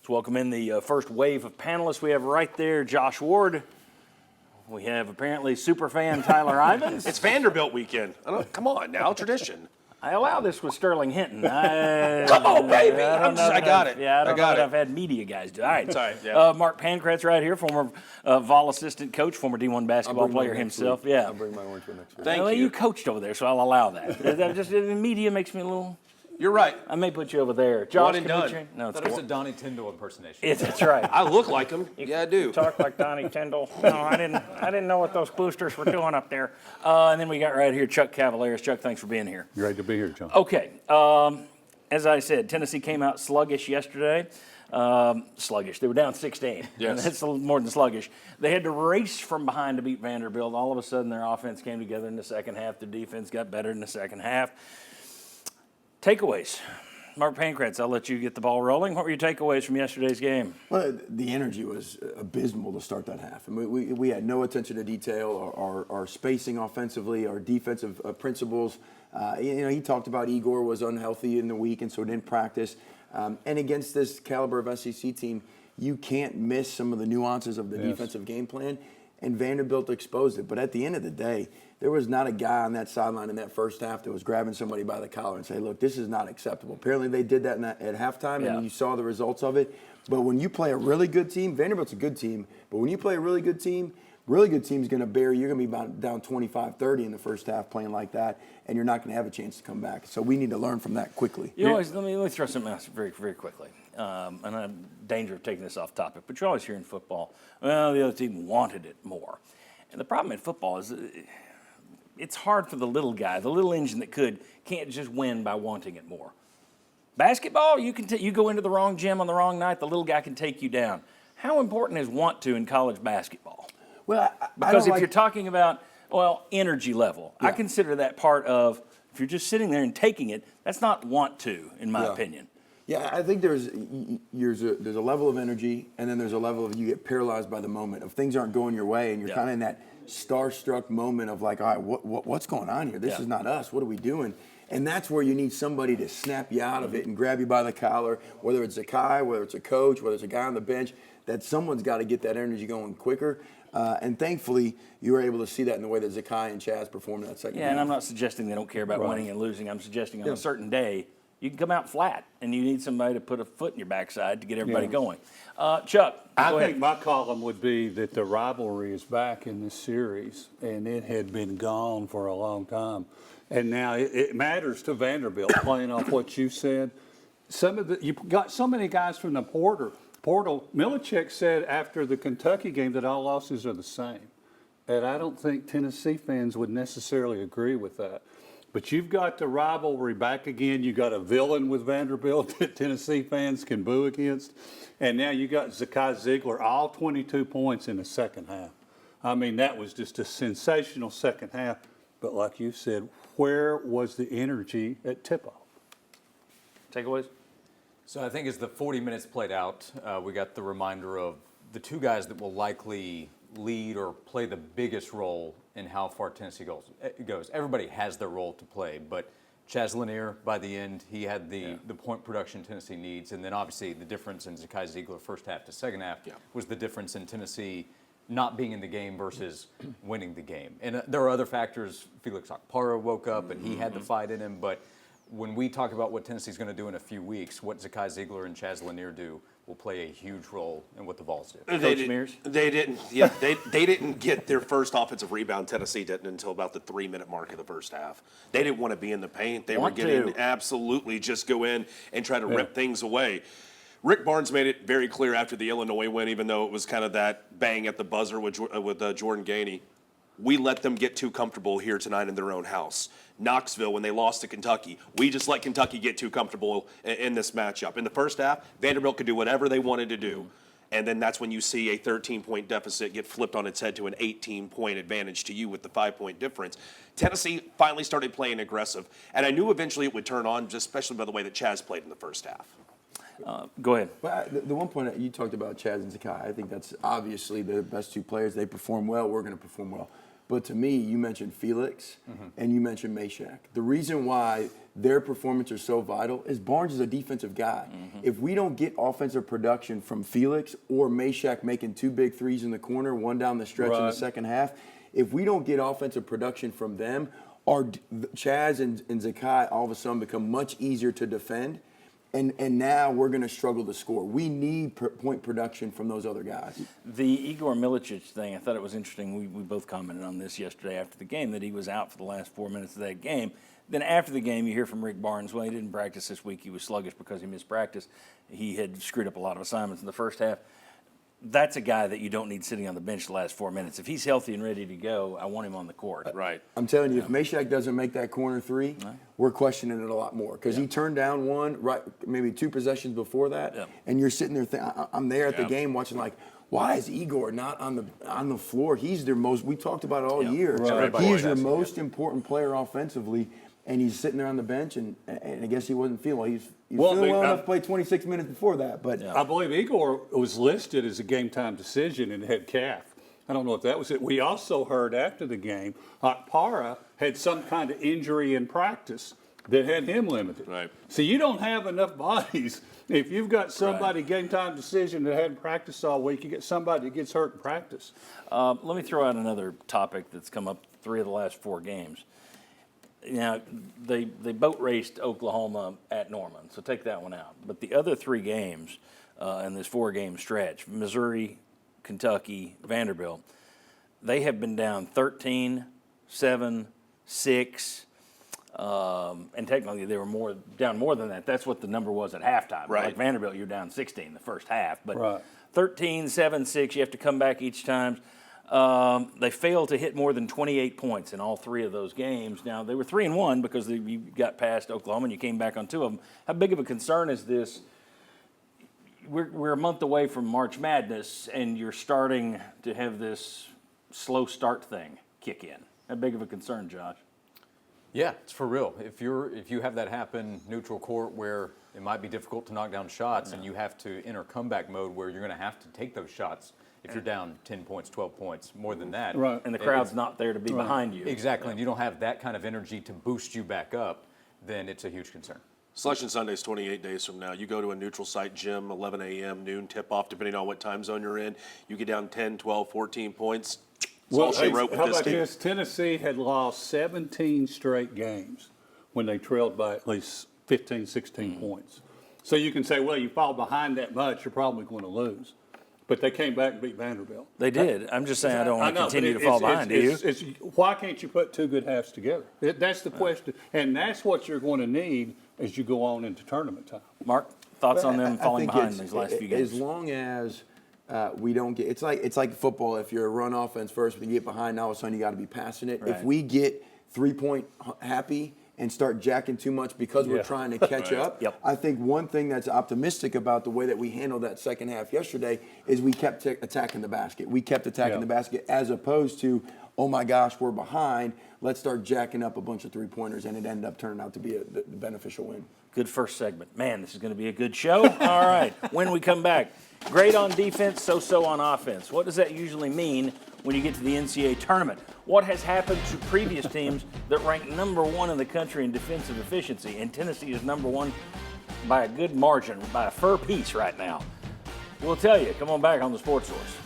Let's welcome in the first wave of panelists. We have right there Josh Ward. We have apparently super fan Tyler Ivins. It's Vanderbilt weekend. Come on now, tradition. I allow this with Sterling Hinton. Come on, baby. I got it. Yeah, I don't know got that it. I've had media guys do. All right. Sorry, yeah. Mark Pancratz right here, former Vol assistant coach, former D1 basketball player himself. Week. Yeah. I'll bring my orange one next week. Thank well, you. You coached over there, so I'll allow that. The media makes me a little. You're right. I may put you over there. Josh, One and can we done. change? No, it's That was a Donnie Tyndall impersonation. That's right. I look like him. Yeah, I do. Talk like Donnie Tyndall. No, I didn't know what those boosters were doing up there. And then we got right here Chuck Cavaliers. Chuck, thanks for being here. Great to be here, John. Okay. As I said, Tennessee came out sluggish yesterday. Sluggish. They were down 16. Yes. That's a little more than sluggish. They had to race from behind to beat Vanderbilt. All of a sudden, their offense came together in the second half. Their defense got better in the second half. Takeaways. Mark Pancratz, I'll let you get the ball rolling. What were your takeaways from yesterday's game? Well, the energy was abysmal to start that half. I mean, we had no attention to detail. Our spacing offensively, our defensive principles. He talked about Igor was unhealthy in the week and so didn't practice. And against this caliber of SEC team, you can't miss some of the nuances of the defensive game plan. And Vanderbilt exposed it. But at the end of the day, there was not a guy on that sideline in that first half that was grabbing somebody by the collar and say, look, this is not acceptable. Apparently they did that at halftime, and you saw the results of it. But when you play a really good team, Vanderbilt's a good team, but when you play a really good team's going to bury you. You're going to be down 25-30 in the first half playing like that, and you're not going to have a chance to come back. So we need to learn from that quickly. You always, let me throw something else very, very quickly. And I'm in danger of taking this off topic, but you always hear in football, well, the other team wanted it more. And the problem in football is it's hard for the little guy, the little engine that can't just win by wanting it more. Basketball, you go into the wrong gym on the wrong night, the little guy can take you down. How important is want to in college basketball? Well, Because if you're talking about, energy level, I consider that part of, if you're just sitting there and taking it, that's not want to, in my opinion. Yeah, I think there's a level of energy, and then there's a level of you get paralyzed by the moment of things aren't going your way, and you're kind of in that starstruck moment of like, all right, what's going on here? This is not us. What are we doing? And that's where you need somebody to snap you out of it and grab you by the collar, whether it's Zakai, whether it's a coach, whether it's a guy on the bench, that someone's got to get that energy going quicker. And thankfully, you were able to see that in the way that Zakai and Chaz performed in that second half. And I'm not suggesting they don't care about winning and losing. I'm suggesting on a certain day, you can come out flat, and you need somebody to put a foot in your backside to get everybody going. Chuck, I think my column would be that the rivalry is back in this series, and it had been gone for a long time. And now it matters to Vanderbilt, playing off what you said. You got so many guys from the portal. Milicic said after the Kentucky game that all losses are the same. And I don't think Tennessee fans would necessarily agree with that. But you've got the rivalry back again. You got a villain with Vanderbilt that Tennessee fans can boo against. And now you got Zakai Ziegler, all 22 points in the second half. I mean, that was just a sensational second half. But like you said, where was the energy at tip-off? takeaways? So I think as the 40 minutes played out, we got the reminder of the two guys that will likely lead or play the biggest role in how far Tennessee goes. Everybody has their role to play, but Chaz Lanier, by the end, he had the point production Tennessee needs, and then obviously the difference in Zakai Ziegler first half to second half was the difference in Tennessee not being in the game versus winning the game. And there are other factors. Felix Okpara woke up, and he had the fight in him, but when we talk about what Tennessee's going to do in a few weeks, what Zakai Ziegler and Chaz Lanier do will play a huge role in what the Vols do. They didn't get their first offensive rebound. Tennessee didn't until about the 3-minute mark of the first half. They didn't want to be in the paint. They were getting absolutely just go in and try to rip things away. Rick Barnes made it very clear after the Illinois win, even though it was kind of that bang at the buzzer with Jordan Gainey. We let them get too comfortable here tonight in their own house. Knoxville, when they lost to Kentucky, we just let Kentucky get too comfortable in this matchup. In the first half, Vanderbilt could do whatever they wanted to do. And then that's when you see a 13-point deficit get flipped on its head to an 18-point advantage to you with the 5-point difference. Tennessee finally started playing aggressive. And I knew eventually it would turn on, just especially by the way that Chaz played in the first half. Go ahead. Well, the one point you talked about, Chaz and Zakai, I think that's obviously the best two players. They perform well. We're going to perform well. But to me, you mentioned Felix and you mentioned Meshack. The reason why their performance is so vital is Barnes is a defensive guy. If we don't get offensive production from Felix or Meshack making 2 big threes in the corner, one down the stretch in the Right. second half, if we don't get offensive production from them, our Chaz and Zakai all of a sudden become much easier to defend. And now we're going to struggle to score. We need point production from those other guys. The Igor Milicic thing, I thought it was interesting. We both commented on this yesterday after the game, that he was out for the last 4 minutes of that game. Then after the game, you hear from Rick Barnes, well, he didn't practice this week. He was sluggish because he missed practice. He had screwed up a lot of assignments in the first half. That's a guy that you don't need sitting on the bench the last 4 minutes. If he's healthy and ready to go, I want him on the court. Right. I'm telling you, if Meshack doesn't make that corner three, we're questioning it a lot more because he turned down one, right, maybe 2 possessions before that, and you're sitting there. I'm there at the game watching like, why is Igor not on the floor? He's their most. We talked about it all year. Right. He is their most important player offensively, and he's sitting there on the bench, and I guess he wasn't feeling. He's feeling well enough to play 26 minutes before that, but I believe Igor was listed as a game time decision and had calf. I don't know if that was it. We also heard after the game, Para had some kind of injury in practice that had him limited. Right. So you don't have enough bodies. If you've got somebody game time decision that hadn't practiced all week, you get somebody that gets hurt in practice. Let me throw out another topic that's come up 3 of the last 4 games. Now, they boat raced Oklahoma at Norman, so take that one out. But the other 3 games in this 4-game stretch, Missouri, Kentucky, Vanderbilt, they have been down 13, 7, 6, and technically they were down more than that. That's what the number was at halftime. Right. Like Vanderbilt, you're down 16 the first half. But Right. 13, 7, 6, you have to come back each time. They failed to hit more than 28 points in all 3 of those games. Now, they were 3-1 because you got past Oklahoma and you came back on 2 of them. How big of a concern is this? We're a month away from March Madness, and you're starting to have this slow start thing kick in. How big of a concern, Josh? Yeah, it's for real. If you have that happen neutral court where it might be difficult to knock down shots and you have to enter comeback mode where you're going to have to take those shots if you're down 10 points, 12 points, more than that. Right. And the crowd's not there to be behind you. Exactly, and you don't have that kind of energy to boost you back up, then it's a huge concern. Selection Sunday's 28 days from now. You go to a neutral site gym, 11 a.m., noon tip-off, depending on what time zone you're in. You get down 10, 12, 14 points. It's all she wrote with how this about team. this? Tennessee had lost 17 straight games when they trailed by at least 15, 16 points. So you can say, well, you fall behind that much, you're probably going to lose. But they came back and beat Vanderbilt. They did. I'm just saying I don't want to know, continue but to fall behind, do you? Why can't you put 2 good halves together? That's the question. And that's what you're going to need as you go on into tournament time. Mark, thoughts on them I falling think behind it's- these last few games? As long as we don't get, it's like football. If you're a run offense first, when you get behind, now all of a sudden you got to be passing it. Right. If we get 3-point happy and start jacking too much because we're trying to catch up, Yep. I think one thing that's optimistic about the way that we handled that second half yesterday is we kept attacking the basket. We kept attacking the basket as opposed to, oh my gosh, we're behind. Let's start jacking up a bunch of 3-pointers, and it ended up turning out to be the beneficial win. Good first segment. Man, this is going to be a good show. All right. When we come back, great on defense, so-so on offense. What does that usually mean when you get to the NCAA tournament? What has happened to previous teams that rank number 1 in the country in defensive efficiency? And Tennessee is number 1 by a good margin, by a fur piece right now. We'll tell you. Come on back on the Sports Source.